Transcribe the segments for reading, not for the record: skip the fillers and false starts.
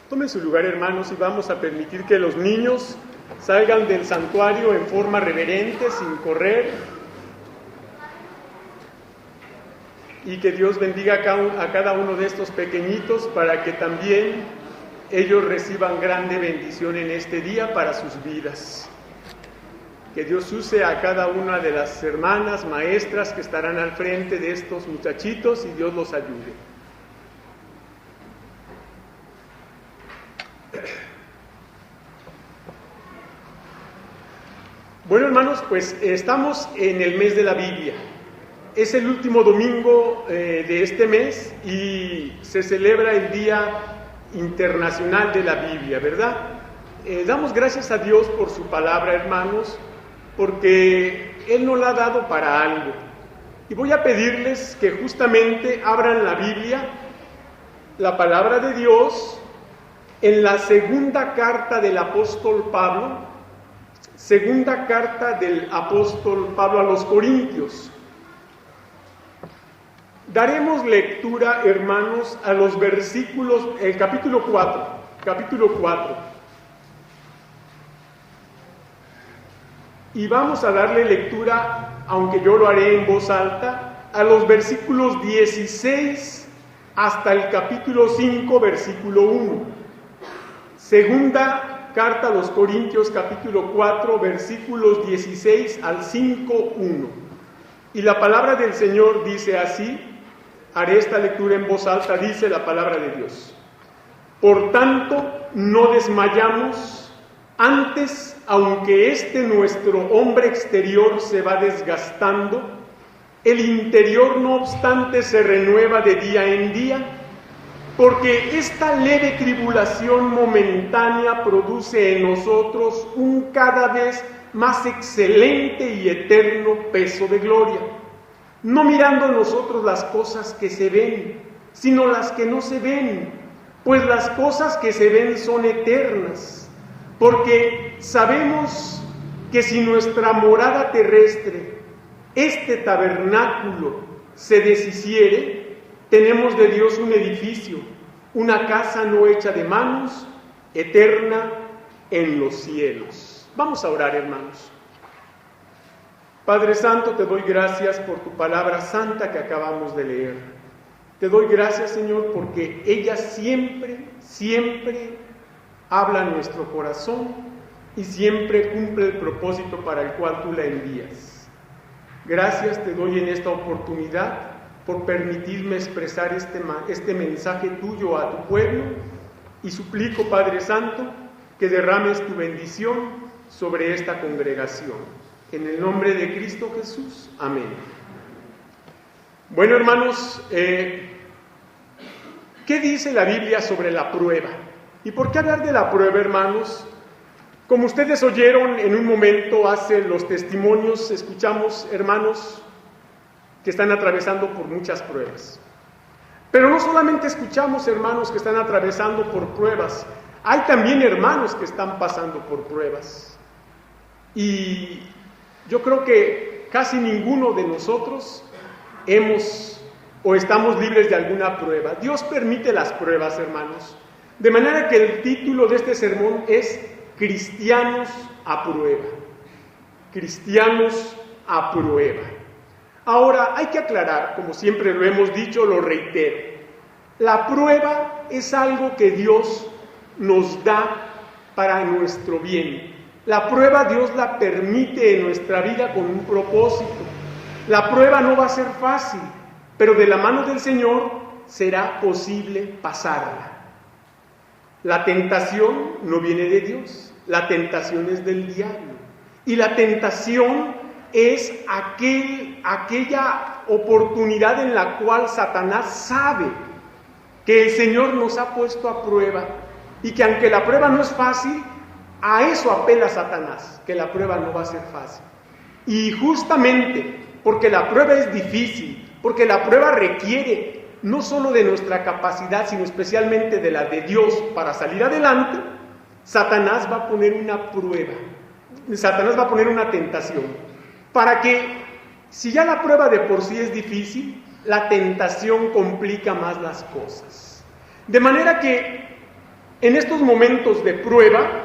Tomen su lugar, hermanos, y vamos a permitir que los niños salgan del santuario en forma reverente, sin correr. Y que Dios bendiga a cada uno de estos pequeñitos para que también ellos reciban grande bendición en este día para sus vidas. Que Dios use a cada una de las hermanas, maestras que estarán al frente de estos muchachitos y Dios los ayude. Bueno, hermanos, pues estamos en el mes de la Biblia. Es el último domingo de este mes y se celebra el Día Internacional de la Biblia, ¿verdad? Damos gracias a Dios por su palabra, hermanos, porque Él nos la ha dado para algo. Y voy a pedirles que justamente abran la Biblia, la palabra de Dios, en la segunda carta del apóstol Pablo, segunda carta del apóstol Pablo a los Corintios. Daremos lectura, hermanos, a los versículos, el capítulo 4. Y vamos a darle lectura, aunque yo lo haré en voz alta, a los versículos 16 hasta el capítulo 5, versículo 1. Segunda carta a los Corintios, capítulo 4, versículos 16 al 5, 1. Y la palabra del Señor dice así, haré esta lectura en voz alta, dice la palabra de Dios. Por tanto, no desmayamos. Antes, aunque nuestro hombre exterior se va desgastando, el interior no obstante se renueva de día en día, porque esta leve tribulación momentánea produce en nosotros un cada vez más excelente y eterno peso de gloria, no mirando nosotros las cosas que se ven, sino las que no se ven, pues las cosas que se ven son eternas. Porque sabemos que si nuestra morada terrestre, este tabernáculo, se deshiciere, tenemos de Dios un edificio, una casa no hecha de manos, eterna en los cielos. Vamos a orar, hermanos. Padre Santo, te doy gracias por tu palabra santa que acabamos de leer. Te doy gracias, Señor, porque ella siempre habla a nuestro corazón y siempre cumple el propósito para el cual tú la envías. Gracias te doy en esta oportunidad por permitirme expresar este mensaje tuyo a tu pueblo y suplico, Padre Santo, que derrames tu bendición sobre esta congregación. En el nombre de Cristo Jesús. Amén. Bueno, hermanos, ¿qué dice la Biblia sobre la prueba? ¿Y por qué hablar de la prueba, hermanos? Como ustedes oyeron en un momento hace los testimonios, escuchamos hermanos que están atravesando por muchas pruebas. Pero no solamente escuchamos hermanos que están atravesando por pruebas, hay también hermanos que están pasando por pruebas. Y yo creo que casi ninguno de nosotros estamos libres de alguna prueba. Dios permite las pruebas, hermanos. De manera que el título de este sermón es Cristianos a prueba. Cristianos a prueba. Ahora, hay que aclarar, como siempre lo hemos dicho, lo reitero. La prueba es algo que Dios nos da para nuestro bien. La prueba Dios la permite en nuestra vida con un propósito. La prueba no va a ser fácil, pero de la mano del Señor será posible pasarla. La tentación no viene de Dios, la tentación es del diablo. Y la tentación es aquella oportunidad en la cual Satanás sabe que el Señor nos ha puesto a prueba y que aunque la prueba no es fácil, a eso apela Satanás, que la prueba no va a ser fácil. Y justamente porque la prueba es difícil, porque la prueba requiere no solo de nuestra capacidad, sino especialmente de la de Dios para salir adelante, Satanás va a poner una prueba, Satanás va a poner una tentación, para que, si ya la prueba de por sí es difícil, la tentación complica más las cosas. De manera que En estos momentos de prueba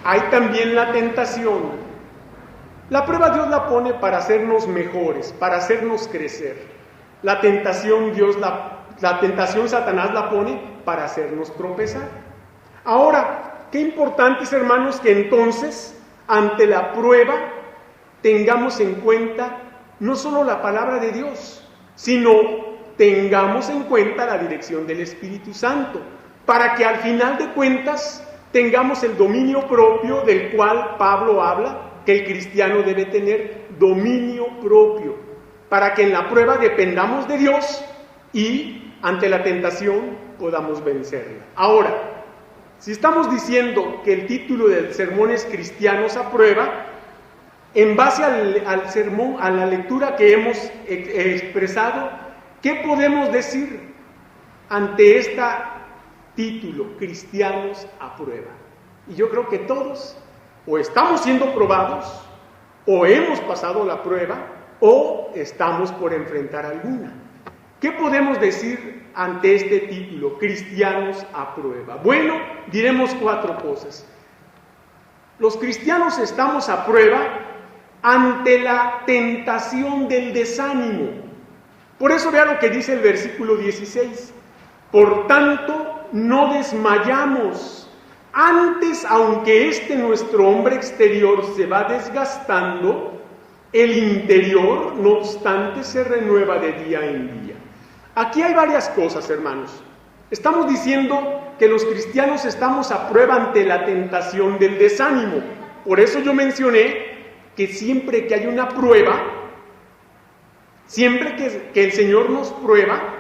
hay también la tentación. La prueba Dios la pone para hacernos mejores, para hacernos crecer. La tentación Satanás la pone para hacernos tropezar. Ahora, qué importante es, hermanos, que entonces, ante la prueba, tengamos en cuenta no solo la palabra de Dios, sino tengamos en cuenta la dirección del Espíritu Santo, para que al final de cuentas tengamos el dominio propio del cual Pablo habla, que el cristiano debe tener dominio propio, para que en la prueba dependamos de Dios y ante la tentación podamos vencerla. Ahora, si estamos diciendo que el título del sermón es Cristianos a prueba, en base al sermón, a la lectura que hemos expresado, ¿qué podemos decir ante este título, Cristianos a prueba? Y yo creo que todos o estamos siendo probados, o hemos pasado la prueba, o estamos por enfrentar alguna. ¿Qué podemos decir ante este título, Cristianos a prueba? Bueno, diremos 4 cosas. Los cristianos estamos a prueba ante la tentación del desánimo. Por eso vea lo que dice el versículo 16. Por tanto, no desmayamos. Antes, aunque nuestro hombre exterior se va desgastando, el interior, no obstante, se renueva de día en día. Aquí hay varias cosas, hermanos. Estamos diciendo que los cristianos estamos a prueba ante la tentación del desánimo. Por eso yo mencioné que siempre que hay una prueba, siempre que el Señor nos prueba,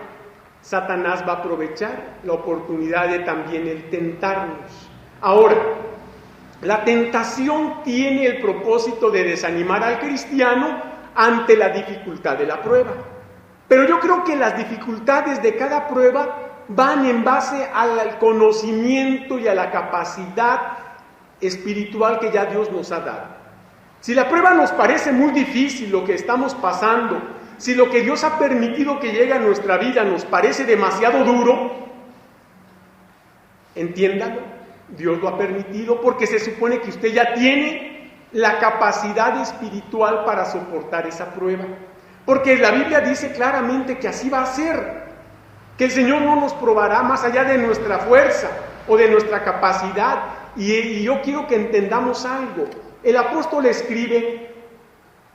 Satanás va a aprovechar la oportunidad de también el tentarnos. Ahora, la tentación tiene el propósito de desanimar al cristiano ante la dificultad de la prueba. Pero yo creo que las dificultades de cada prueba van en base al conocimiento y a la capacidad espiritual que ya Dios nos ha dado. Si la prueba nos parece muy difícil, lo que estamos pasando, si lo que Dios ha permitido que llegue a nuestra vida nos parece demasiado duro, entiéndalo. Dios lo ha permitido porque se supone que usted ya tiene la capacidad espiritual para soportar esa prueba. Porque la Biblia dice claramente que así va a ser, que el Señor no nos probará más allá de nuestra fuerza o de nuestra capacidad. Y yo quiero que entendamos algo. El apóstol escribe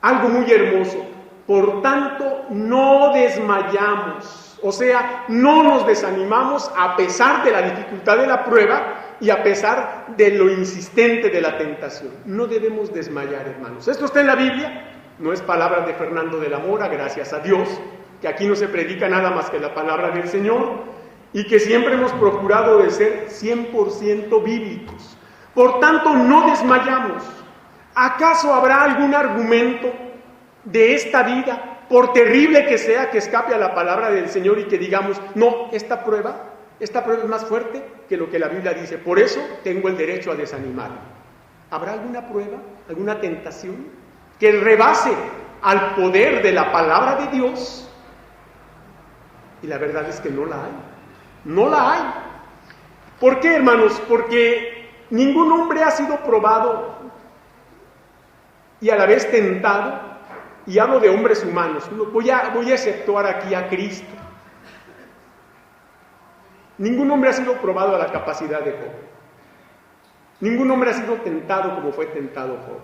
algo muy hermoso. Por tanto, no desmayamos. O sea, no nos desanimamos a pesar de la dificultad de la prueba y a pesar de lo insistente de la tentación. No debemos desmayar, hermanos. Esto está en la Biblia, no es palabra de Fernando de la Mora, gracias a Dios, que aquí no se predica nada más que la palabra del Señor, y que siempre hemos procurado de ser 100% bíblicos. Por tanto, no desmayamos. ¿Acaso habrá algún argumento de esta vida, por terrible que sea, que escape a la palabra del Señor y que digamos, no, esta prueba es más fuerte que lo que la Biblia dice, por eso tengo el derecho a desanimarme? ¿Habrá alguna prueba, alguna tentación que rebase al poder de la palabra de Dios? Y la verdad es que no la hay. No la hay. ¿Por qué, hermanos? Porque ningún hombre ha sido probado y a la vez tentado, y hablo de hombres humanos. Voy a exceptuar aquí a Cristo. Ningún hombre ha sido probado a la capacidad de Job. Ningún hombre ha sido tentado como fue tentado Job.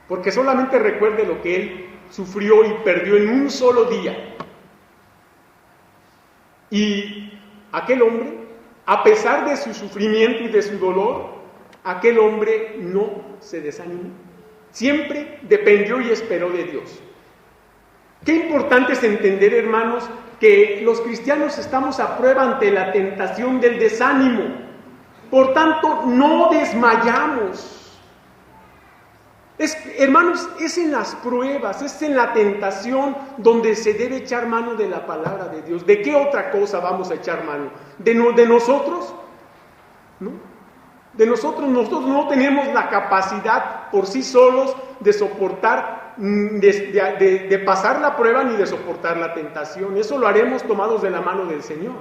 Porque solamente recuerde lo que él sufrió y perdió en un solo día. Y aquel hombre, a pesar de su sufrimiento y de su dolor, aquel hombre no se desanimó. Siempre dependió y esperó de Dios. Qué importante es entender, hermanos, que los cristianos estamos a prueba ante la tentación del desánimo. Por tanto, no desmayamos. Hermanos, es en las pruebas, es en la tentación donde se debe echar mano de la palabra de Dios. ¿De qué otra cosa vamos a echar mano? ¿De nosotros? ¿No? Nosotros no tenemos la capacidad por sí solos de soportar, de pasar la prueba ni de soportar la tentación. Eso lo haremos tomados de la mano del Señor.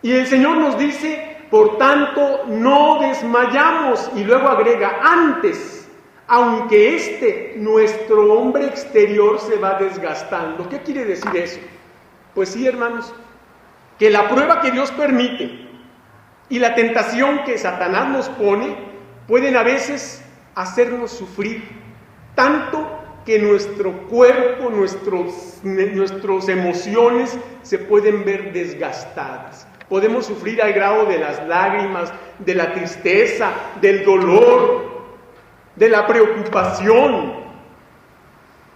Y el Señor nos dice, por tanto, no desmayamos. Y luego agrega, antes, aunque nuestro hombre exterior se va desgastando. ¿Qué quiere decir eso? Pues sí, hermanos, que la prueba que Dios permite y la tentación que Satanás nos pone pueden a veces hacernos sufrir tanto que nuestro cuerpo, nuestras emociones se pueden ver desgastadas. Podemos sufrir al grado de las lágrimas, de la tristeza, del dolor, de la preocupación.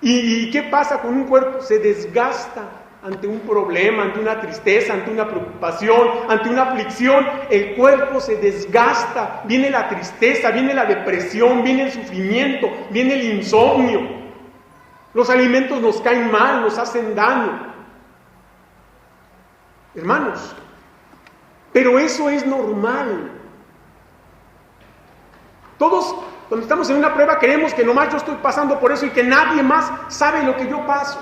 ¿Y qué pasa con un cuerpo? Se desgasta ante un problema, ante una tristeza, ante una preocupación, ante una aflicción. El cuerpo se desgasta, viene la tristeza, viene la depresión, viene el sufrimiento, viene el insomnio. Los alimentos nos caen mal, nos hacen daño. Hermanos, pero eso es normal. Todos, cuando estamos en una prueba, creemos que nomás yo estoy pasando por eso y que nadie más sabe lo que yo paso.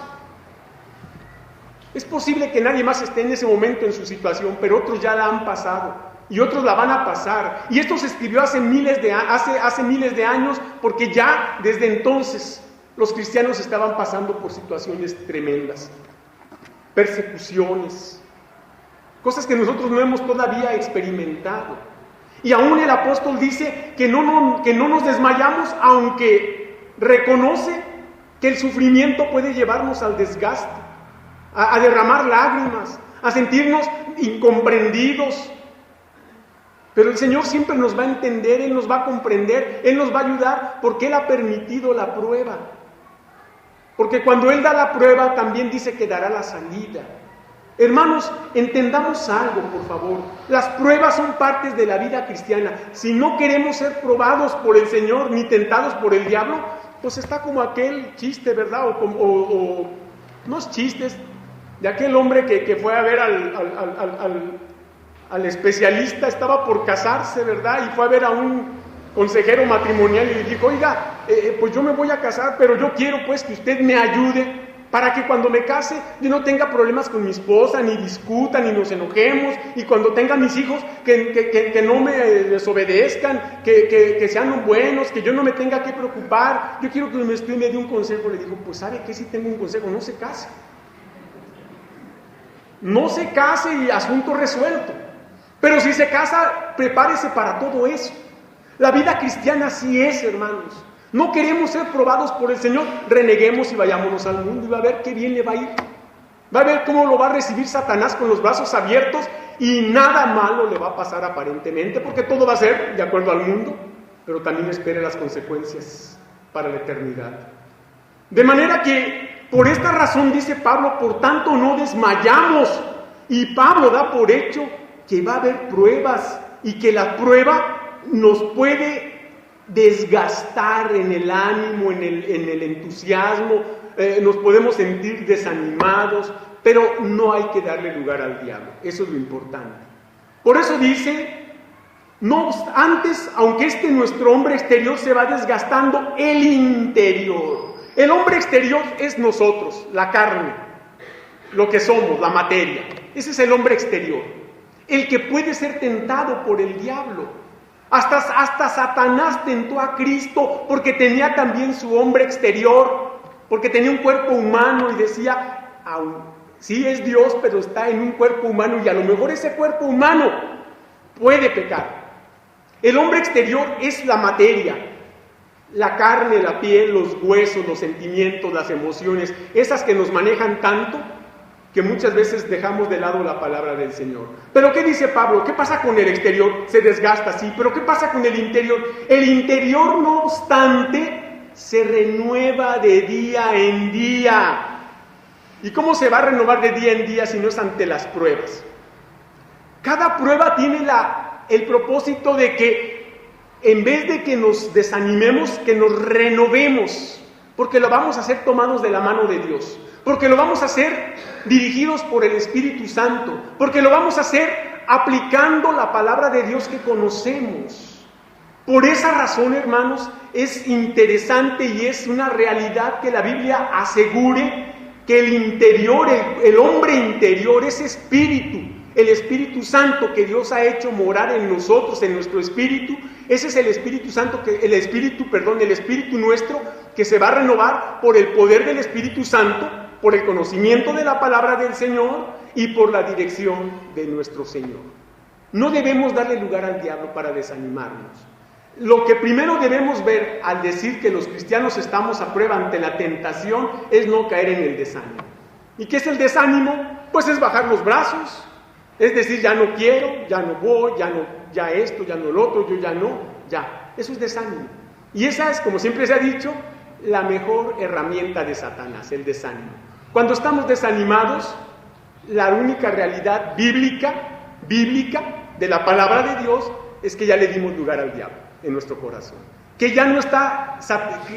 Es posible que nadie más esté en ese momento en su situación, pero otros ya la han pasado y otros la van a pasar. Y esto se escribió hace miles de años, porque ya desde entonces los cristianos estaban pasando por situaciones tremendas, persecuciones, cosas que nosotros no hemos todavía experimentado. Y aún el apóstol dice que no nos desmayamos, aunque reconoce que el sufrimiento puede llevarnos al desgaste, a derramar lágrimas, a sentirnos incomprendidos. Pero el Señor siempre nos va a entender, Él nos va a comprender, Él nos va a ayudar, porque Él ha permitido la prueba. Porque cuando Él da la prueba, también dice que dará la salida. Hermanos, entendamos algo, por favor. Las pruebas son partes de la vida cristiana. Si no queremos ser probados por el Señor, ni tentados por el diablo, pues está como aquel chiste, ¿verdad? O no es chistes, de aquel hombre que fue a ver al especialista, estaba por casarse, ¿verdad? Y fue a ver a un consejero matrimonial y le dijo, oiga, pues yo me voy a casar, pero yo quiero pues que usted me ayude para que cuando me case yo no tenga problemas con mi esposa, ni discuta, ni nos enojemos, y cuando tenga mis hijos que no me desobedezcan, que sean buenos, que yo no me tenga que preocupar. Yo quiero que usted me dé un consejo. Le dijo, pues ¿sabe qué? Si tengo un consejo, no se case. No se case y asunto resuelto. Pero si se casa, prepárese para todo eso. La vida cristiana así es, hermanos. No queremos ser probados por el Señor, reneguemos y vayámonos al mundo y va a ver qué bien le va a ir. Va a ver cómo lo va a recibir Satanás con los brazos abiertos y nada malo le va a pasar aparentemente, porque todo va a ser de acuerdo al mundo, pero también espere las consecuencias para la eternidad. De manera que, por esta razón dice Pablo, por tanto no desmayamos. Y Pablo da por hecho que va a haber pruebas y que la prueba nos puede desgastar en el ánimo, en el entusiasmo, nos podemos sentir desanimados, pero no hay que darle lugar al diablo. Eso es lo importante. Por eso dice, no antes, aunque nuestro hombre exterior se va desgastando, el interior. El hombre exterior es nosotros, la carne, lo que somos, la materia. Ese es el hombre exterior, el que puede ser tentado por el diablo. Hasta Satanás tentó a Cristo porque tenía también su hombre exterior, porque tenía un cuerpo humano y decía, sí es Dios, pero está en un cuerpo humano y a lo mejor ese cuerpo humano puede pecar. El hombre exterior es la materia, la carne, la piel, los huesos, los sentimientos, las emociones, esas que nos manejan tanto que muchas veces dejamos de lado la palabra del Señor. Pero ¿qué dice Pablo? ¿Qué pasa con el exterior? Se desgasta, sí, pero ¿qué pasa con el interior? El interior, no obstante, se renueva de día en día. ¿Y cómo se va a renovar de día en día si no es ante las pruebas? Cada prueba tiene el propósito de que, en vez de que nos desanimemos, que nos renovemos, porque lo vamos a hacer tomados de la mano de Dios. Porque lo vamos a hacer dirigidos por el Espíritu Santo, porque lo vamos a hacer aplicando la palabra de Dios que conocemos. Por esa razón, hermanos, es interesante y es una realidad que la Biblia asegure que el interior, el hombre interior, ese espíritu, el Espíritu Santo que Dios ha hecho morar en nosotros, en nuestro espíritu. Ese es el Espíritu Santo, el Espíritu nuestro, que se va a renovar por el poder del Espíritu Santo, por el conocimiento de la palabra del Señor y por la dirección de nuestro Señor. No debemos darle lugar al diablo para desanimarnos. Lo que primero debemos ver al decir que los cristianos estamos a prueba ante la tentación es no caer en el desánimo. ¿Y qué es el desánimo? Pues es bajar los brazos, es decir, ya no quiero, ya no voy, ya esto, ya no lo otro, yo ya no, ya. Eso es desánimo. Y esa es, como siempre se ha dicho, la mejor herramienta de Satanás, el desánimo. Cuando estamos desanimados, la única realidad bíblica de la palabra de Dios es que ya le dimos lugar al diablo en nuestro corazón. Que ya no está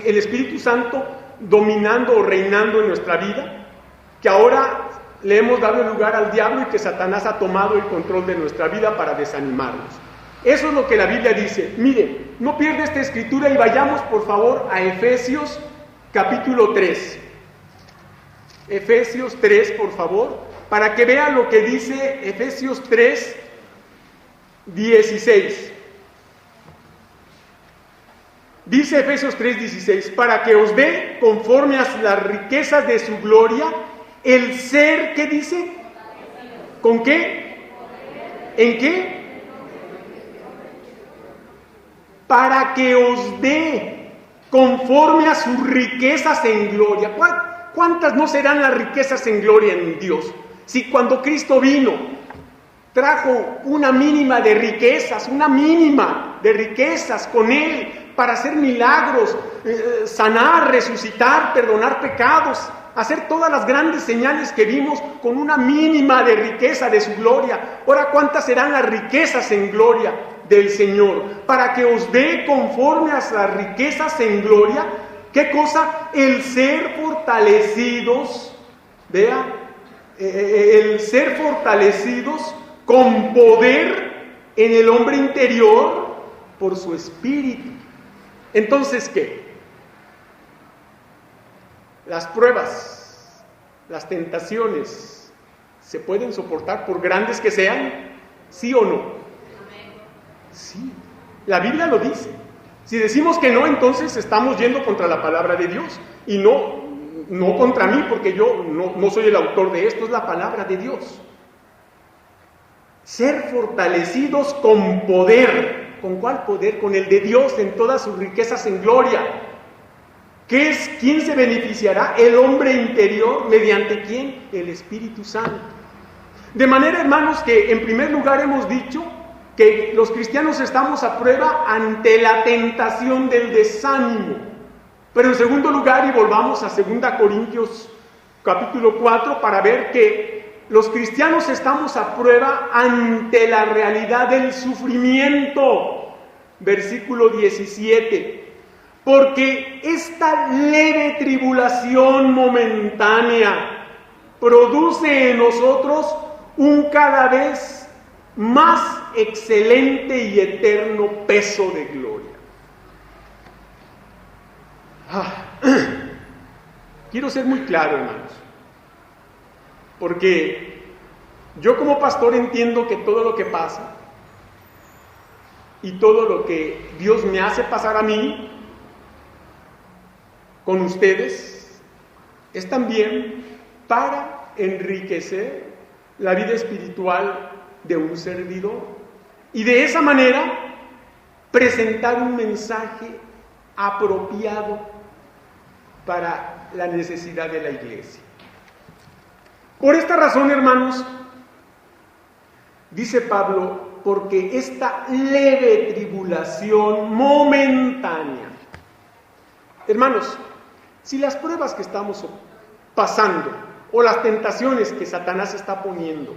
el Espíritu Santo dominando o reinando en nuestra vida, que ahora le hemos dado lugar al diablo y que Satanás ha tomado el control de nuestra vida para desanimarnos. Eso es lo que la Biblia dice. Mire, no pierda esta escritura y vayamos por favor a Efesios capítulo 3. Efesios 3, por favor, para que vean lo que dice Efesios 3, 16. Dice Efesios 3, 16, para que os dé conforme a las riquezas de su gloria, el ser, ¿qué dice? ¿Con qué? ¿En qué? Para que os dé conforme a sus riquezas en gloria. ¿Cuántas no serán las riquezas en gloria en Dios? Si cuando Cristo vino, trajo una mínima de riquezas con Él, para hacer milagros, sanar, resucitar, perdonar pecados, hacer todas las grandes señales que vimos con una mínima de riqueza de su gloria. Ahora, ¿cuántas serán las riquezas en gloria del Señor? Para que os dé conforme a las riquezas en gloria, ¿qué cosa? El ser fortalecidos, vea, el ser fortalecidos con poder en el hombre interior por su espíritu. Entonces, ¿qué? Las pruebas, las tentaciones, ¿se pueden soportar por grandes que sean? ¿Sí o no? Sí, la Biblia lo dice. Si decimos que no, entonces estamos yendo contra la palabra de Dios. Y no contra mí, porque yo no soy el autor de esto, es la palabra de Dios. Ser fortalecidos con poder. ¿Con cuál poder? Con el de Dios en todas sus riquezas en gloria. ¿Quién se beneficiará? El hombre interior. ¿Mediante quién? El Espíritu Santo. De manera, hermanos, que en primer lugar hemos dicho que los cristianos estamos a prueba ante la tentación del desánimo. Pero en segundo lugar, y volvamos a 2 Corintios capítulo 4 para ver que los cristianos estamos a prueba ante la realidad del sufrimiento. Versículo 17. Porque esta leve tribulación momentánea produce en nosotros un cada vez más excelente y eterno peso de gloria. Quiero ser muy claro, hermanos, porque yo como pastor entiendo que todo lo que pasa y todo lo que Dios me hace pasar a mí con ustedes es también para enriquecer la vida espiritual de un servidor y de esa manera presentar un mensaje apropiado para la necesidad de la iglesia. Por esta razón, hermanos, dice Pablo, porque esta leve tribulación momentánea. Hermanos, si las pruebas que estamos pasando o las tentaciones que Satanás está poniendo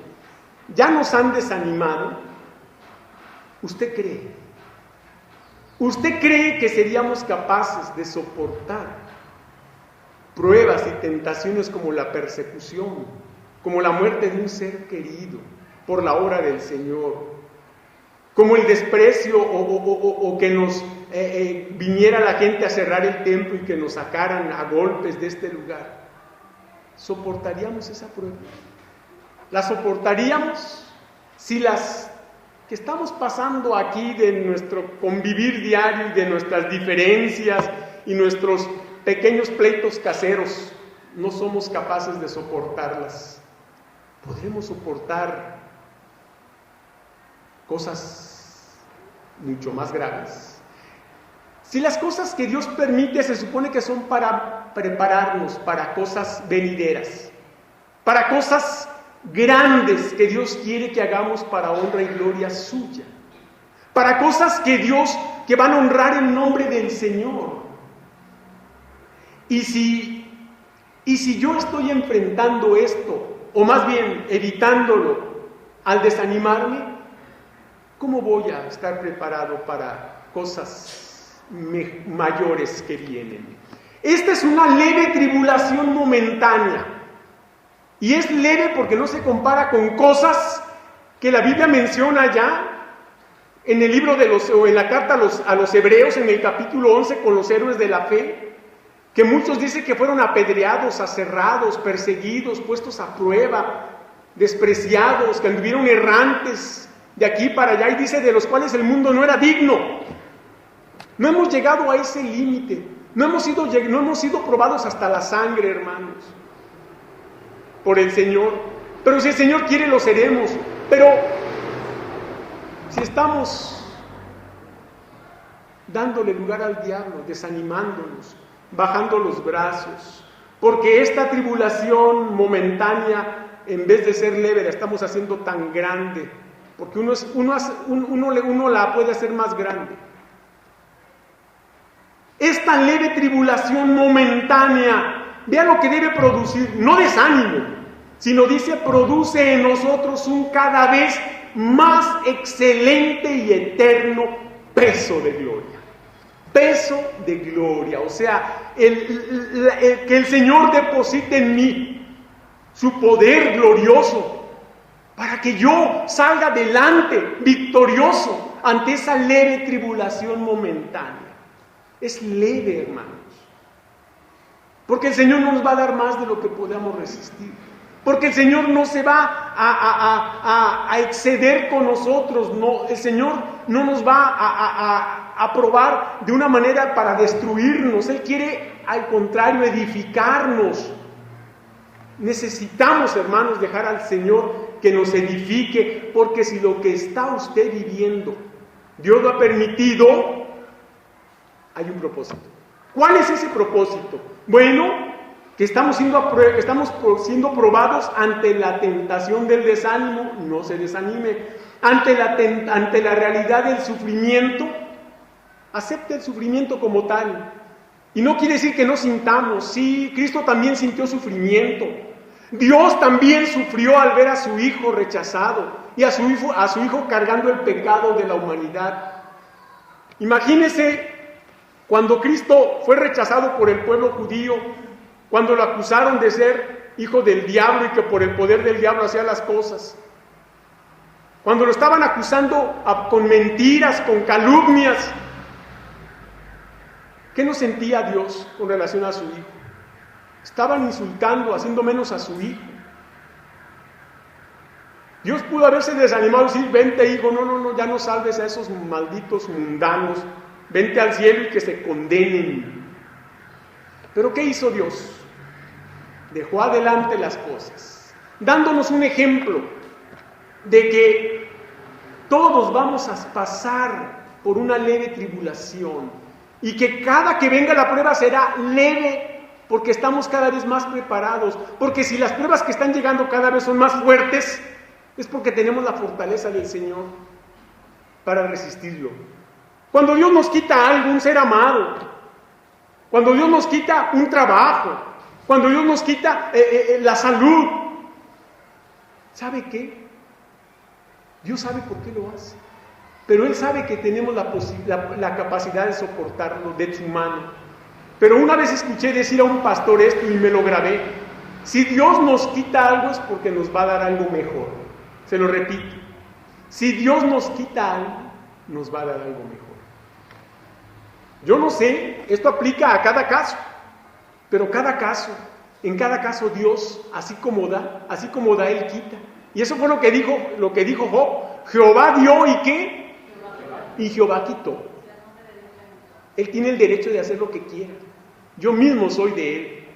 ya nos han desanimado, ¿usted cree que seríamos capaces de soportar pruebas y tentaciones como la persecución, como la muerte de un ser querido por la obra del Señor, como el desprecio o que nos viniera la gente a cerrar el templo y que nos sacaran a golpes de este lugar? ¿Soportaríamos esa prueba? ¿La soportaríamos? si las que estamos pasando aquí de nuestro convivir diario y de nuestras diferencias y nuestros pequeños pleitos caseros, no somos capaces de soportarlas, ¿podremos soportar cosas mucho más graves? Si las cosas que Dios permite se supone que son para prepararnos para cosas venideras, para cosas grandes que Dios quiere que hagamos para honra y gloria suya, para cosas que van a honrar el nombre del Señor. Y si yo estoy enfrentando esto, o más bien evitándolo, al desanimarme, ¿cómo voy a estar preparado para cosas mayores que vienen? Esta es una leve tribulación momentánea. Y es leve porque no se compara con cosas que la Biblia menciona ya en el libro o en la carta a los Hebreos, en el capítulo 11, con los héroes de la fe, que muchos dicen que fueron apedreados, aserrados, perseguidos, puestos a prueba, despreciados, que anduvieron errantes de aquí para allá, y dice de los cuales el mundo no era digno. No hemos llegado a ese límite, no hemos sido probados hasta la sangre, hermanos, por el Señor. Pero si el Señor quiere, lo seremos. Pero si estamos dándole lugar al diablo, desanimándonos, bajando los brazos, porque esta tribulación momentánea, en vez de ser leve, la estamos haciendo tan grande, porque uno la puede hacer más grande. Esta leve tribulación momentánea, vea lo que debe producir, no desánimo, sino dice, produce en nosotros un cada vez más excelente y eterno peso de gloria. Peso de gloria, o sea, que el Señor deposite en mí su poder glorioso, para que yo salga adelante, victorioso, ante esa leve tribulación momentánea. Es leve, hermanos, porque el Señor no nos va a dar más de lo que podamos resistir, porque el Señor no se va a exceder con nosotros, no, el Señor no nos va a probar de una manera para destruirnos. Él quiere, al contrario, edificarnos. Necesitamos, hermanos, dejar al Señor que nos edifique, porque si lo que está usted viviendo, Dios lo ha permitido, hay un propósito. ¿Cuál es ese propósito? Bueno, que estamos siendo probados ante la tentación del desánimo. No se desanime. Ante la realidad del sufrimiento, acepte el sufrimiento como tal. Y no quiere decir que no sintamos. Sí, Cristo también sintió sufrimiento. Dios también sufrió al ver a su Hijo rechazado y a su hijo cargando el pecado de la humanidad. Imagínese cuando Cristo fue rechazado por el pueblo judío, cuando lo acusaron de ser hijo del diablo y que por el poder del diablo hacía las cosas. Cuando lo estaban acusando con mentiras, con calumnias. ¿Qué no sentía Dios con relación a su hijo? Estaban insultando, haciendo menos a su hijo. Dios pudo haberse desanimado y decir, vente hijo, no, ya no salves a esos malditos mundanos, vente al cielo y que se condenen. Pero ¿qué hizo Dios? Dejó adelante las cosas, dándonos un ejemplo de que todos vamos a pasar por una leve tribulación y que cada que venga la prueba será leve, porque estamos cada vez más preparados, porque si las pruebas que están llegando cada vez son más fuertes, es porque tenemos la fortaleza del Señor para resistirlo. Cuando Dios nos quita algo, un ser amado, cuando Dios nos quita un trabajo, cuando Dios nos quita la salud, ¿sabe qué? Dios sabe por qué lo hace, pero Él sabe que tenemos la capacidad de soportarlo de su mano. Pero una vez escuché decir a un pastor esto y me lo grabé: si Dios nos quita algo es porque nos va a dar algo mejor. Se lo repito, si Dios nos quita algo, nos va a dar algo mejor. Yo no sé, esto aplica a cada caso, pero en cada caso Dios, así como da, Él quita. Y eso fue lo que dijo Job. Jehová dio y ¿qué? Y Jehová quitó. Él tiene el derecho de hacer lo que quiera. Yo mismo soy de Él.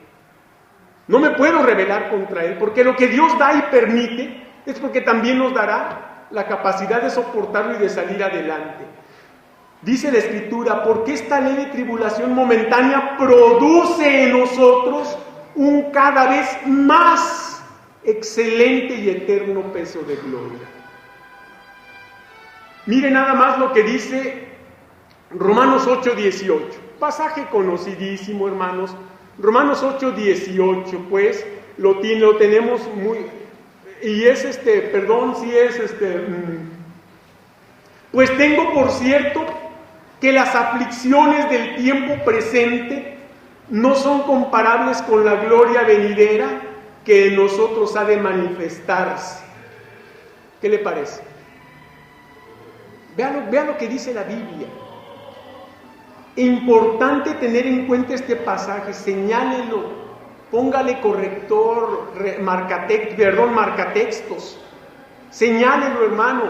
No me puedo rebelar contra Él, porque lo que Dios da y permite es porque también nos dará la capacidad de soportarlo y de salir adelante. Dice la Escritura, porque esta leve tribulación momentánea produce en nosotros un cada vez más excelente y eterno peso de gloria. Mire nada más lo que dice Romanos 8:18, pasaje conocidísimo, hermanos. Romanos 8:18, pues, lo tenemos muy, y es pues tengo por cierto que las aflicciones del tiempo presente no son comparables con la gloria venidera que en nosotros ha de manifestarse. ¿Qué le parece? Vea lo que dice la Biblia. Importante tener en cuenta este pasaje, señálelo, póngale corrector, marcatextos, señálelo, hermano,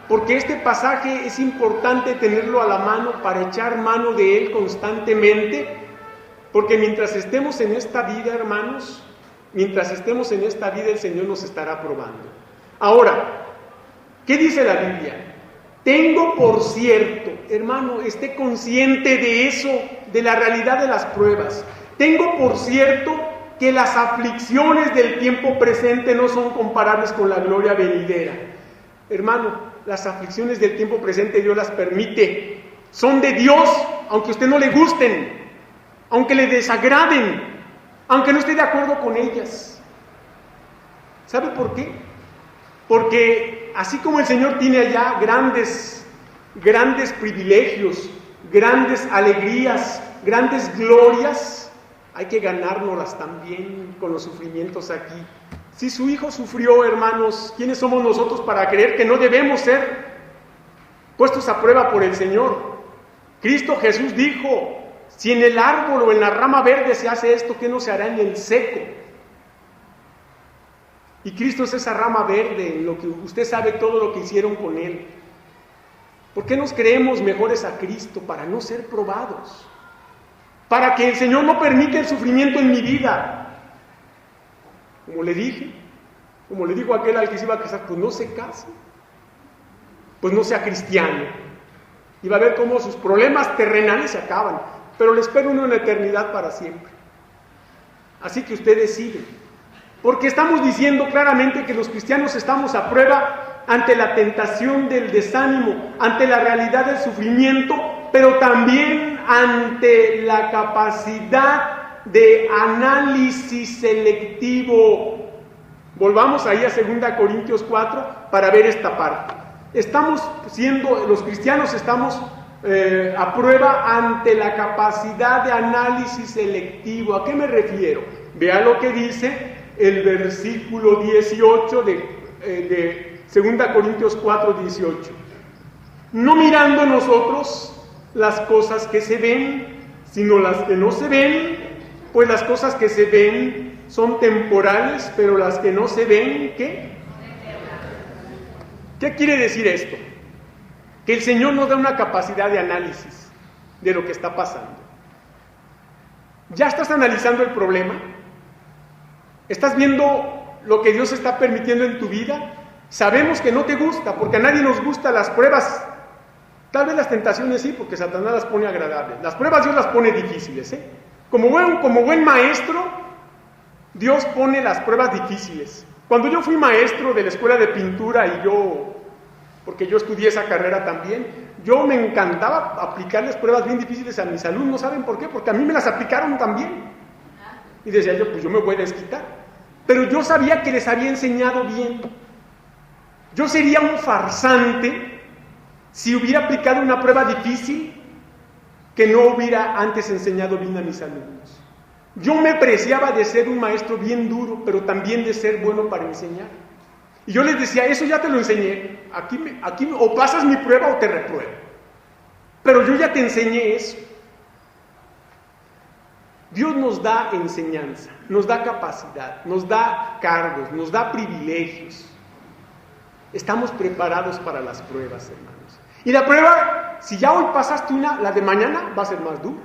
porque este pasaje es importante tenerlo a la mano para echar mano de él constantemente, porque mientras estemos en esta vida, hermanos, mientras estemos en esta vida, el Señor nos estará probando. Ahora, ¿qué dice la Biblia? Tengo por cierto, hermano, esté consciente de eso, de la realidad de las pruebas. Tengo por cierto que las aflicciones del tiempo presente no son comparables con la gloria venidera. Hermano, las aflicciones del tiempo presente Dios las permite. Son de Dios, aunque a usted no le gusten, aunque le desagraden, aunque no esté de acuerdo con ellas. ¿Sabe por qué? Porque así como el Señor tiene allá grandes privilegios, grandes alegrías, grandes glorias, hay que ganárnoslas también con los sufrimientos aquí. Si su Hijo sufrió, hermanos, ¿quiénes somos nosotros para creer que no debemos ser puestos a prueba por el Señor? Cristo Jesús dijo, si en el árbol o en la rama verde se hace esto, ¿qué no se hará en el seco? Y Cristo es esa rama verde, en lo que usted sabe todo lo que hicieron con Él. ¿Por qué nos creemos mejores a Cristo? Para no ser probados. Para que el Señor no permita el sufrimiento en mi vida. Como le dijo aquel al que se iba a casar, pues no se case. Pues no sea cristiano. Y va a ver cómo sus problemas terrenales se acaban. Pero le espera una eternidad para siempre. Así que usted decide. Porque estamos diciendo claramente que los cristianos estamos a prueba ante la tentación del desánimo, ante la realidad del sufrimiento, pero también ante la capacidad de análisis selectivo. Volvamos ahí a 2 Corintios 4 para ver esta parte. Los cristianos estamos a prueba ante la capacidad de análisis selectivo. ¿A qué me refiero? Vea lo que dice el versículo 18 de 2 Corintios 4, 18. No mirando nosotros las cosas que se ven, sino las que no se ven, pues las cosas que se ven son temporales, pero las que no se ven, ¿qué? ¿Qué quiere decir esto? Que el Señor nos da una capacidad de análisis de lo que está pasando. ¿Ya estás analizando el problema? ¿Estás viendo lo que Dios está permitiendo en tu vida? Sabemos que no te gusta, porque a nadie nos gustan las pruebas. Tal vez las tentaciones sí, porque Satanás las pone agradables. Las pruebas Dios las pone difíciles, ¿eh? Como buen maestro, Dios pone las pruebas difíciles. Cuando yo fui maestro de la escuela de pintura porque yo estudié esa carrera también, yo me encantaba aplicarles pruebas bien difíciles a mis alumnos. ¿Saben por qué? Porque a mí me las aplicaron también. Y decía yo, pues yo me voy a desquitar. Pero yo sabía que les había enseñado bien. Yo sería un farsante si hubiera aplicado una prueba difícil que no hubiera antes enseñado bien a mis alumnos. Yo me preciaba de ser un maestro bien duro, pero también de ser bueno para enseñar. Y yo les decía, eso ya te lo enseñé, aquí o pasas mi prueba o te repruebo. Pero yo ya te enseñé eso. Dios nos da enseñanza, nos da capacidad, nos da cargos, nos da privilegios. Estamos preparados para las pruebas, hermanos. Y la prueba, si ya hoy pasaste una, la de mañana va a ser más dura.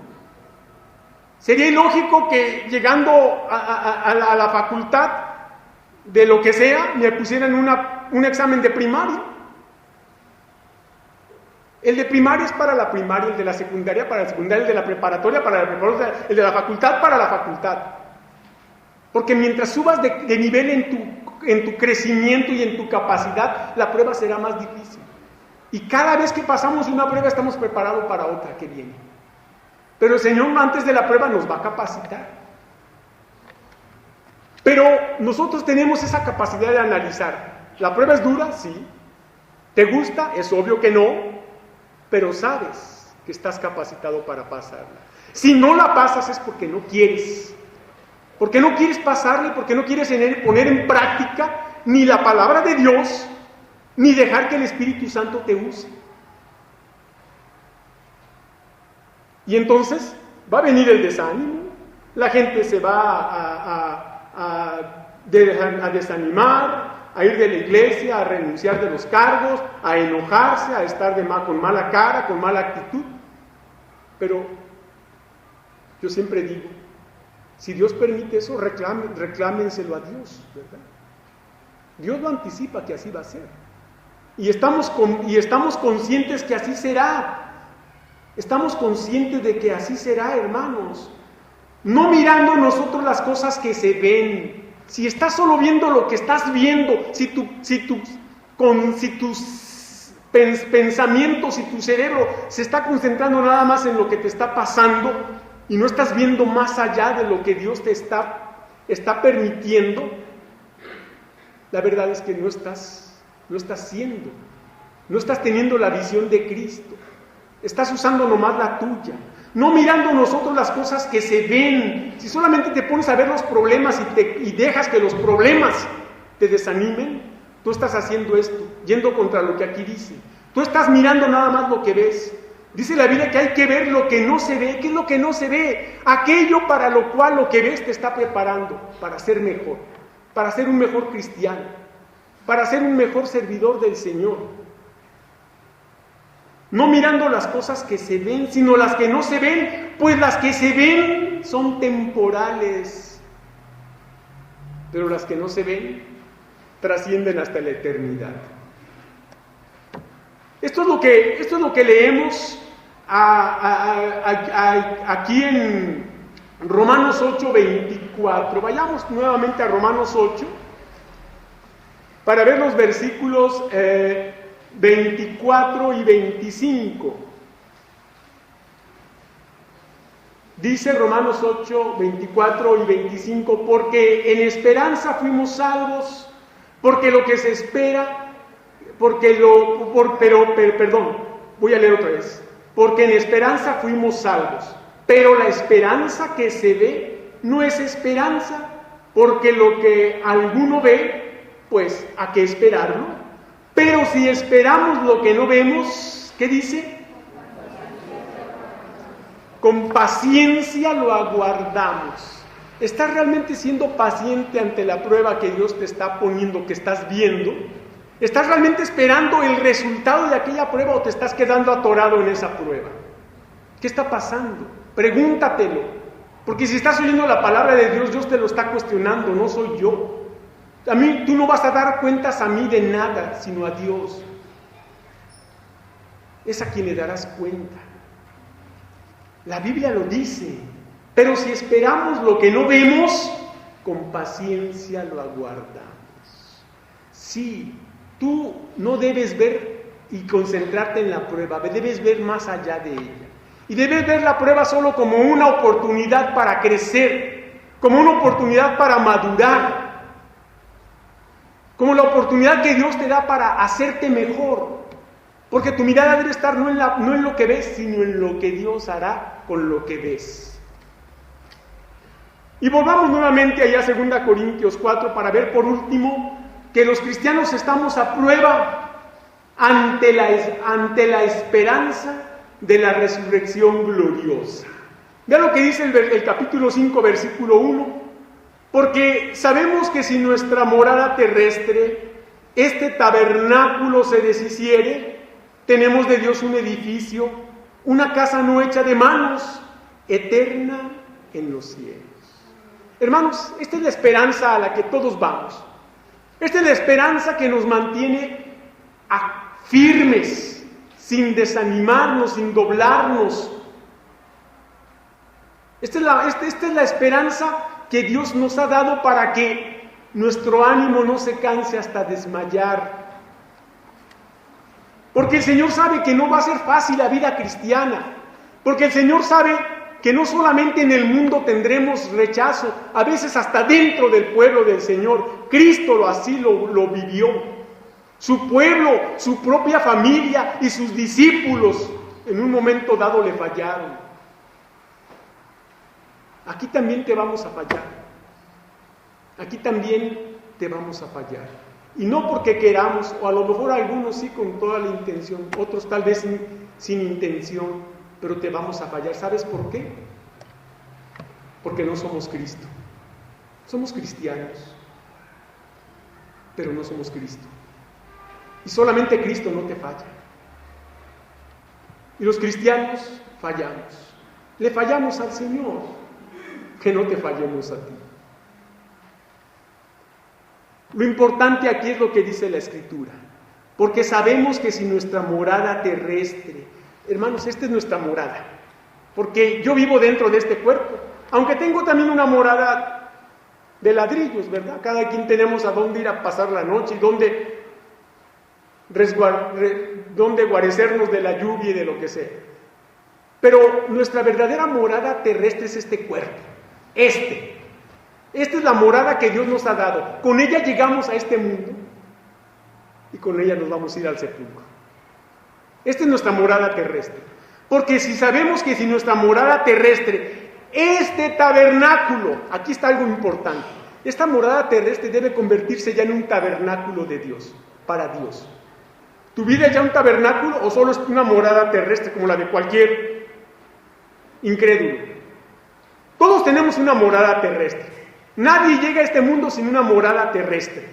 Sería ilógico que llegando a la facultad de lo que sea, me pusieran un examen de primaria. El de primaria es para la primaria, el de la secundaria para la secundaria, el de la preparatoria para la preparatoria, el de la facultad para la facultad. Porque mientras subas de nivel en tu crecimiento y en tu capacidad, la prueba será más difícil. Y cada vez que pasamos una prueba estamos preparados para otra que viene. Pero el Señor antes de la prueba nos va a capacitar. Pero nosotros tenemos esa capacidad de analizar. ¿La prueba es dura? Sí. ¿Te gusta? Es obvio que no. Pero sabes que estás capacitado para pasarla. Si no la pasas es porque no quieres. Porque no quieres pasarla, porque no quieres poner en práctica ni la palabra de Dios, ni dejar que el Espíritu Santo te use. Y entonces va a venir el desánimo, la gente se va a desanimar, a ir de la iglesia, a renunciar de los cargos, a enojarse, a estar con mala cara, con mala actitud. Pero yo siempre digo, si Dios permite eso, reclámenselo a Dios, ¿verdad? Dios lo anticipa que así va a ser. Y estamos conscientes que así será. Estamos conscientes de que así será, hermanos. No mirando nosotros las cosas que se ven. Si estás solo viendo lo que estás viendo, si tus pensamientos y tu cerebro se está concentrando nada más en lo que te está pasando y no estás viendo más allá de lo que Dios te está permitiendo, la verdad es que no estás siendo, no estás teniendo la visión de Cristo. Estás usando nomás la tuya, no mirando nosotros las cosas que se ven. Si solamente te pones a ver los problemas y dejas que los problemas te desanimen, tú estás haciendo esto, yendo contra lo que aquí dice. Tú estás mirando nada más lo que ves. Dice la Biblia que hay que ver lo que no se ve. ¿Qué es lo que no se ve? Aquello para lo cual lo que ves te está preparando para ser mejor, para ser un mejor cristiano, para ser un mejor servidor del Señor. No mirando las cosas que se ven, sino las que no se ven, pues las que se ven son temporales, pero las que no se ven trascienden hasta la eternidad. Esto es lo que leemos aquí en Romanos 8:24. Vayamos nuevamente a Romanos 8 para ver los versículos 24 y 25. Dice Romanos 8, 24 y 25, porque en esperanza fuimos salvos, porque lo que se espera, voy a leer otra vez, porque en esperanza fuimos salvos, pero la esperanza que se ve no es esperanza, porque lo que alguno ve, pues, ¿a qué esperarlo? Pero si esperamos lo que no vemos, ¿qué dice? Con paciencia lo aguardamos. ¿Estás realmente siendo paciente ante la prueba que Dios te está poniendo, que estás viendo? ¿Estás realmente esperando el resultado de aquella prueba o te estás quedando atorado en esa prueba? ¿Qué está pasando? Pregúntatelo. Porque si estás oyendo la palabra de Dios, Dios te lo está cuestionando, no soy yo. A mí, tú no vas a dar cuentas a mí de nada, sino a Dios. Es a quien le darás cuenta. La Biblia lo dice. Pero si esperamos lo que no vemos, con paciencia lo aguardamos. Sí, tú no debes ver y concentrarte en la prueba, debes ver más allá de ella. Y debes ver la prueba solo como una oportunidad para crecer, como una oportunidad para madurar, como la oportunidad que Dios te da para hacerte mejor. Porque tu mirada debe estar no en lo que ves, sino en lo que Dios hará con lo que ves. Y volvamos nuevamente allá a 2 Corintios 4 para ver por último que los cristianos estamos a prueba ante la esperanza de la resurrección gloriosa. Vean lo que dice el capítulo 5, versículo 1. Porque sabemos que si nuestra morada terrestre, este tabernáculo se deshiciere, tenemos de Dios un edificio, una casa no hecha de manos, eterna en los cielos. Hermanos, esta es la esperanza a la que todos vamos. Esta es la esperanza que nos mantiene firmes, sin desanimarnos, sin doblarnos. Esta es la esperanza que Dios nos ha dado para que nuestro ánimo no se canse hasta desmayar. Porque el Señor sabe que no va a ser fácil la vida cristiana. Porque el Señor sabe que no solamente en el mundo tendremos rechazo, a veces hasta dentro del pueblo del Señor. Cristo así lo vivió. Su pueblo, su propia familia y sus discípulos en un momento dado le fallaron. Aquí también te vamos a fallar. Aquí también te vamos a fallar. Y no porque queramos, o a lo mejor algunos sí con toda la intención, otros tal vez sin intención, pero te vamos a fallar. ¿Sabes por qué? Porque no somos Cristo. Somos cristianos, pero no somos Cristo. Y solamente Cristo no te falla. Y los cristianos fallamos. Le fallamos al Señor, que no te fallemos a ti. Lo importante aquí es lo que dice la Escritura, porque sabemos que si nuestra morada terrestre, hermanos, esta es nuestra morada, porque yo vivo dentro de este cuerpo, aunque tengo también una morada de ladrillos, ¿verdad? Cada quien tenemos a dónde ir a pasar la noche y dónde guarecernos de la lluvia y de lo que sea. Pero nuestra verdadera morada terrestre es este cuerpo, Esta es la morada que Dios nos ha dado. Con ella llegamos a este mundo y con ella nos vamos a ir al sepulcro. Esta es nuestra morada terrestre. Porque si sabemos que si nuestra morada terrestre, este tabernáculo, aquí está algo importante, esta morada terrestre debe convertirse ya en un tabernáculo de Dios, para Dios. ¿Tu vida es ya un tabernáculo o solo es una morada terrestre como la de cualquier incrédulo? Todos tenemos una morada terrestre. Nadie llega a este mundo sin una morada terrestre.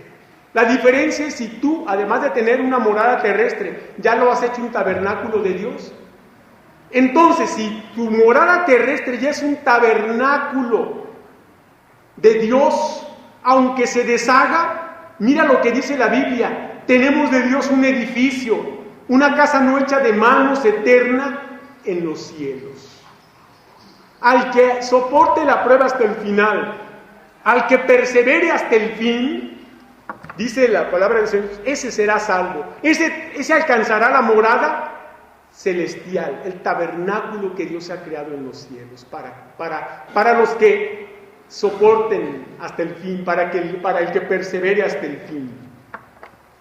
La diferencia es si tú, además de tener una morada terrestre, ya lo has hecho un tabernáculo de Dios. Entonces, si tu morada terrestre ya es un tabernáculo de Dios, aunque se deshaga, mira lo que dice la Biblia: tenemos de Dios un edificio, una casa no hecha de manos, eterna en los cielos. Al que soporte la prueba hasta el final, al que persevere hasta el fin, dice la palabra del Señor, ese será salvo, ese alcanzará la morada celestial, el tabernáculo que Dios ha creado en los cielos, para los que soporten hasta el fin, para el que persevere hasta el fin,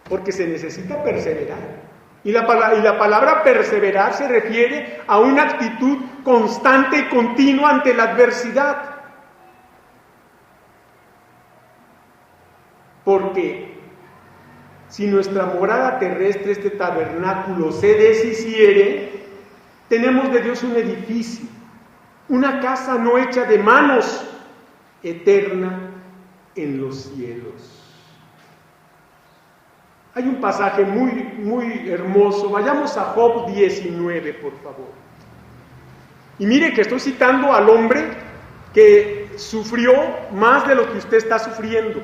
porque se necesita perseverar. Y la palabra perseverar se refiere a una actitud constante y continua ante la adversidad. Porque si nuestra morada terrestre, este tabernáculo, se deshiciere, tenemos de Dios un edificio, una casa no hecha de manos, eterna en los cielos. Hay un pasaje muy, muy hermoso. Vayamos a Job 19, por favor. Y mire que estoy citando al hombre que sufrió más de lo que usted está sufriendo.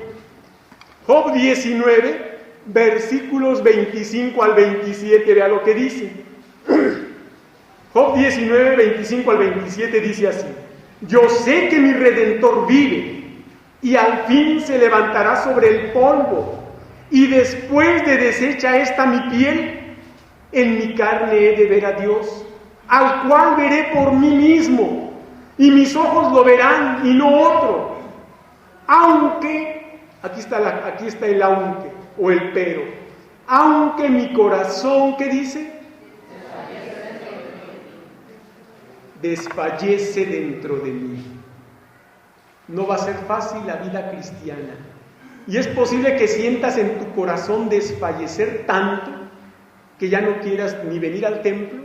Job 19, versículos 25 al 27, vea lo que dice. Job 19, 25 al 27 dice así: yo sé que mi Redentor vive, y al fin se levantará sobre el polvo, y después de deshecha esta mi piel, en mi carne he de ver a Dios, al cual veré por mí mismo, y mis ojos lo verán y no otro. Aunque, aquí está el aunque, o el pero, aunque mi corazón, ¿qué dice? Desfallece dentro de mí. No va a ser fácil la vida cristiana. Y es posible que sientas en tu corazón desfallecer tanto que ya no quieras ni venir al templo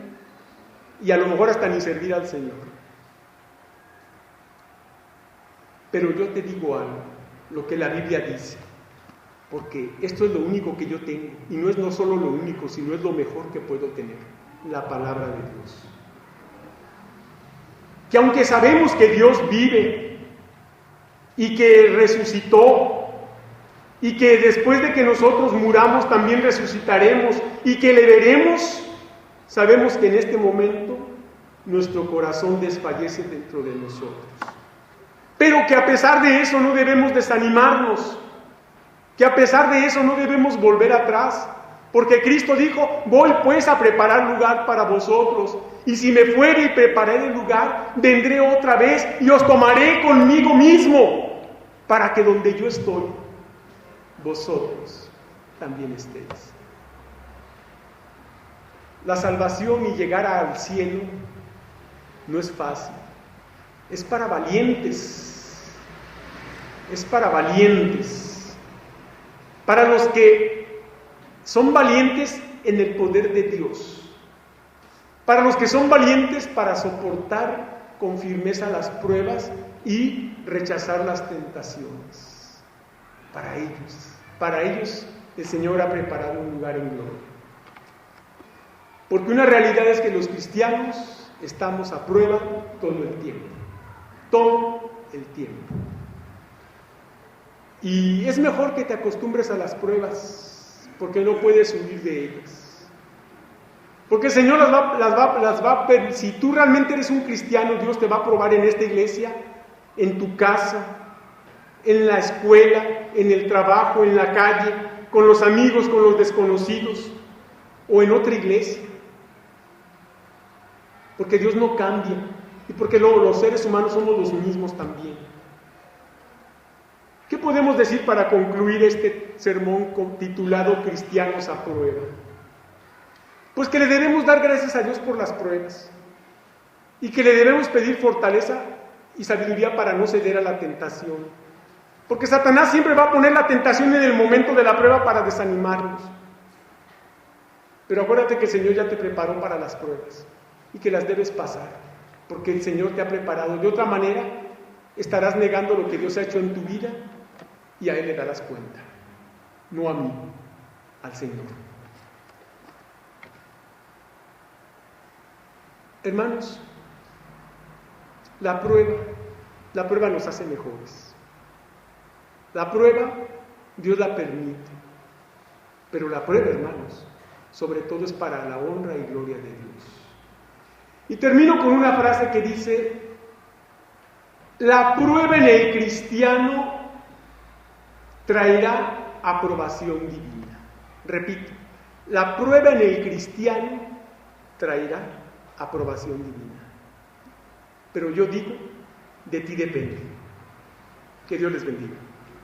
y a lo mejor hasta ni servir al Señor. Pero yo te digo algo, lo que la Biblia dice, porque esto es lo único que yo tengo, y no es no solo lo único, sino es lo mejor que puedo tener, la palabra de Dios. Que aunque sabemos que Dios vive y que resucitó, y que después de que nosotros muramos también resucitaremos y que le veremos, sabemos que en este momento nuestro corazón desfallece dentro de nosotros. Pero que a pesar de eso no debemos desanimarnos, que a pesar de eso no debemos volver atrás, porque Cristo dijo: voy pues a preparar lugar para vosotros, y si me fuere y prepararé el lugar, vendré otra vez y os tomaré conmigo mismo, para que donde yo estoy, vosotros también estéis. La salvación y llegar al cielo no es fácil, es para valientes, para los que son valientes en el poder de Dios, para los que son valientes para soportar con firmeza las pruebas y rechazar las tentaciones. Para ellos el Señor ha preparado un lugar en gloria. Porque una realidad es que los cristianos estamos a prueba todo el tiempo. Y es mejor que te acostumbres a las pruebas, porque no puedes huir de ellas. Porque el Señor si tú realmente eres un cristiano, Dios te va a probar en esta iglesia, en tu casa, en la escuela, en el trabajo, en la calle, con los amigos, con los desconocidos, o en otra iglesia. Porque Dios no cambia, y porque los seres humanos somos los mismos también. ¿Qué podemos decir para concluir este sermón titulado Cristianos a prueba? Pues que le debemos dar gracias a Dios por las pruebas, y que le debemos pedir fortaleza y sabiduría para no ceder a la tentación. Porque Satanás siempre va a poner la tentación en el momento de la prueba para desanimarnos. Pero acuérdate que el Señor ya te preparó para las pruebas y que las debes pasar, porque el Señor te ha preparado. De otra manera, estarás negando lo que Dios ha hecho en tu vida y a Él le darás cuenta. No a mí, al Señor. Hermanos, la prueba nos hace mejores. La prueba, Dios la permite, pero la prueba, hermanos, sobre todo es para la honra y gloria de Dios. Y termino con una frase que dice: la prueba en el cristiano traerá aprobación divina. Repito, la prueba en el cristiano traerá aprobación divina. Pero yo digo, de ti depende. Que Dios les bendiga.